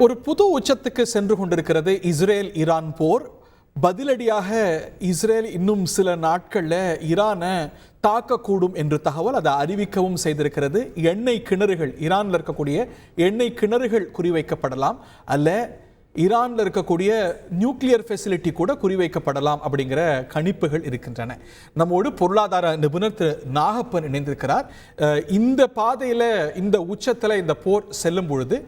ஒரு புது உச்சத்துக்கு சென்று கொண்டிருக்கிறது இஸ்ரேல் ஈரான் போர். பதிலடியாக இஸ்ரேல் இன்னும் சில நாட்களில் ஈரானை தாக்கக்கூடும் என்று தகவல் அதை அறிவிக்கவும் செய்திருக்கிறது. எண்ணெய் கிணறுகள், ஈரானில் இருக்கக்கூடிய எண்ணெய் கிணறுகள் குறிவைக்கப்படலாம், அல்ல ஈரானில் இருக்கக்கூடிய நியூக்ளியர் ஃபெசிலிட்டி கூட குறிவைக்கப்படலாம் அப்படிங்கிற கணிப்புகள் இருக்கின்றன. நம்மோடு பொருளாதார நிபுணர் திரு நாகப்பன் இணைந்திருக்கிறார். இந்த பாதையில், இந்த உச்சத்தில் இந்த போர் செல்லும் பொழுது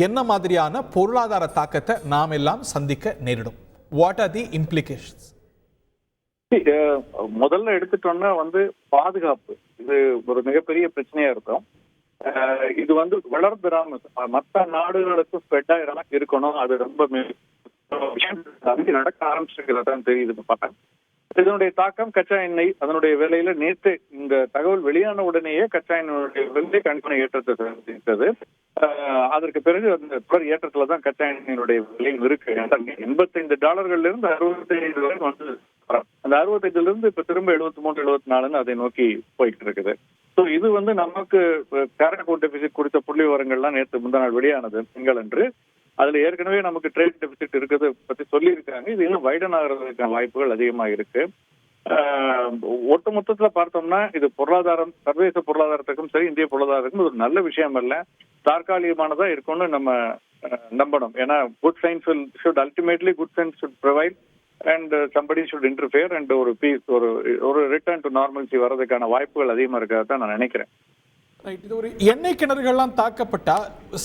என்ன மாதிரியான பொருளாதார தாக்கத்தை நாம் எல்லாம் சந்திக்க நேரிடும்? What are the implications? முதல்ல எடுத்துட்டோம்னா பாதுகாப்பு இது ஒரு மிகப்பெரிய பிரச்சனையா இருக்கும். இது வளர்ந்துடாம மற்ற நாடுகளுக்கு ஸ்ப்ரெட் ஆயிடாம இருக்கணும். அது ரொம்ப நடக்க ஆரம்பிச்சிருக்கிறதான் தெரியுது. பார்த்தேன் இதனுடைய தாக்கம் கச்சா எண்ணெய் அதனுடைய விலையில நேற்று இந்த தகவல் வெளியான உடனேயே கச்சா எண்ணெயுடைய விலை கணிப்பான ஏற்றத்தை சந்தித்தது. அதற்கு பிறகு அந்த தொடர் ஏற்றத்துலதான் கச்சா எண்ணெயினுடைய விலை இருக்கு. $85 இருந்து 65 வரை அந்த 65 இருந்து இப்ப திரும்ப 73 74 அதை நோக்கி போயிட்டு இருக்குது. இது நமக்கு கரண்ட் அக்கவுண்ட் டெபிசிட் குறித்த புள்ளி விவரங்கள்லாம் நேற்று முந்தா நாள் வெளியானது திங்களன்று. அதுல ஏற்கனவே நமக்கு ட்ரேட் டெபிசிட் இருக்கிறத பத்தி சொல்லி இருக்காங்க. இது இன்னும் வைடன் ஆகிறதுக்கான வாய்ப்புகள் அதிகமா இருக்கு. ஒட்டு மொத்தத்துல பார்த்தோம்னா இது பொருளாதாரம், சர்வதேச பொருளாதாரத்துக்கும் சரி இந்திய பொருளாதாரத்துக்கும் ஒரு நல்ல விஷயம் அல்ல, தற்காலிகமானதா இருக்கும்னு நம்ம நம்பணும். ஏன்னா good science should ultimately good science should provide and somebody should interfere and ஒரு பீஸ் ஒரு ரிட்டர்ன் டு நார்மல்சி வரதுக்கான வாய்ப்புகள் அதிகமா இருக்கிறதான் நான் நினைக்கிறேன். இது ஒரு எண்ணெய் கிணறுகள்லாம் தாக்கப்பட்டா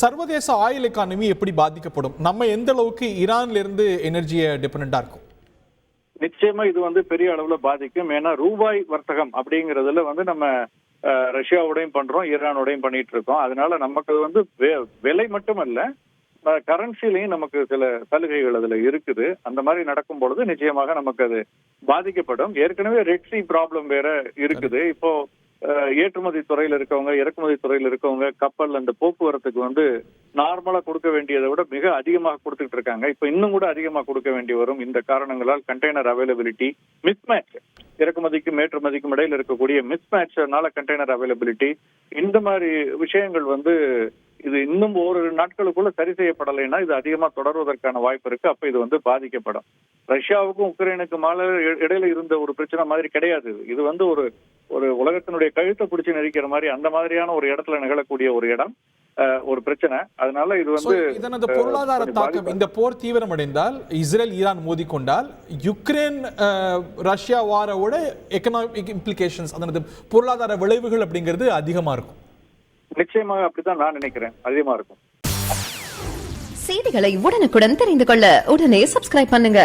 சர்வதேச ஆயில் எக்கானமி எப்படி பாதிக்கப்படும்? நம்ம எந்த அளவுக்கு ஈரான்ல இருந்து எனர்ஜியை டிபெண்டா இருக்கும்? நிச்சயமா இது பெரிய அளவுல பாதிக்கும். ஏன்னா ரூபாய் வர்த்தகம் அப்படிங்கறதுல நம்ம ரஷ்யாவோடையும் பண்றோம், ஈரானோடையும் பண்ணிட்டு இருக்கோம். அதனால நமக்கு விலை மட்டுமல்ல, கரன்சிலையும் நமக்கு சில சலுகைகள் அதுல இருக்குது. அந்த மாதிரி நடக்கும் பொழுது நிச்சயமாக நமக்கு அது பாதிக்கப்படும். ஏற்கனவே ரெட் சி ப்ராப்ளம் வேற இருக்குது. இப்போ ஏற்றுமதி துறையில இருக்கவங்க, இறக்குமதி துறையில இருக்கவங்க கப்பல் அந்த போக்குவரத்துக்கு நார்மலா கொடுக்க வேண்டியதை விட மிக அதிகமாக கொடுத்துட்டு இருக்காங்க. இப்ப இன்னும் கூட அதிகமாக கொடுக்க வேண்டி வரும். இந்த காரணங்களால் கண்டெய்னர் அவைலபிலிட்டி மிஸ்மேட்ச், இறக்குமதிக்கும் ஏற்றுமதிக்கும் இடையில இருக்கக்கூடிய மிஸ்மேட்ச்னால கண்டெய்னர் அவைலபிலிட்டி, இந்த மாதிரி விஷயங்கள் இது இன்னும் ஒரு நாட்களுக்குள்ள சரி செய்யப்படலைன்னா இது அதிகமா தொடர்வதற்கான வாய்ப்பு இருக்கு. அப்ப இது பாதிக்கப்படும். ரஷ்யாவுக்கும் உக்ரைனுக்கும் இடையில இருந்த ஒரு பிரச்சனை மாதிரி கிடையாது. இது ஒரு உலகத்தினுடைய கழுத்தை பிடிச்சு நெரிக்கிற மாதிரி அந்த மாதிரியான ஒரு இடத்துல நிகழக்கூடிய ஒரு இடம், ஒரு பிரச்சனை. அதனால இதனது பொருளாதார தாக்கம், இந்த போர் தீவிரமடைந்தால், இஸ்ரேல் ஈரான் மோதிக்கொண்டால், யுக்ரைன் ரஷ்யா வாரோட எக்கனாமிக் இம்ப்ளிகேஷன்ஸ், அதனது பொருளாதார விளைவுகள் அப்படிங்கிறது அதிகமா இருக்கும். நிச்சயமாக அப்படித்தான் நான் நினைக்கிறேன், அதிகமா இருக்கும். செய்திகளை உடனுக்குடன் தெரிந்து கொள்ள உடனே சப்ஸ்கிரைப் பண்ணுங்க.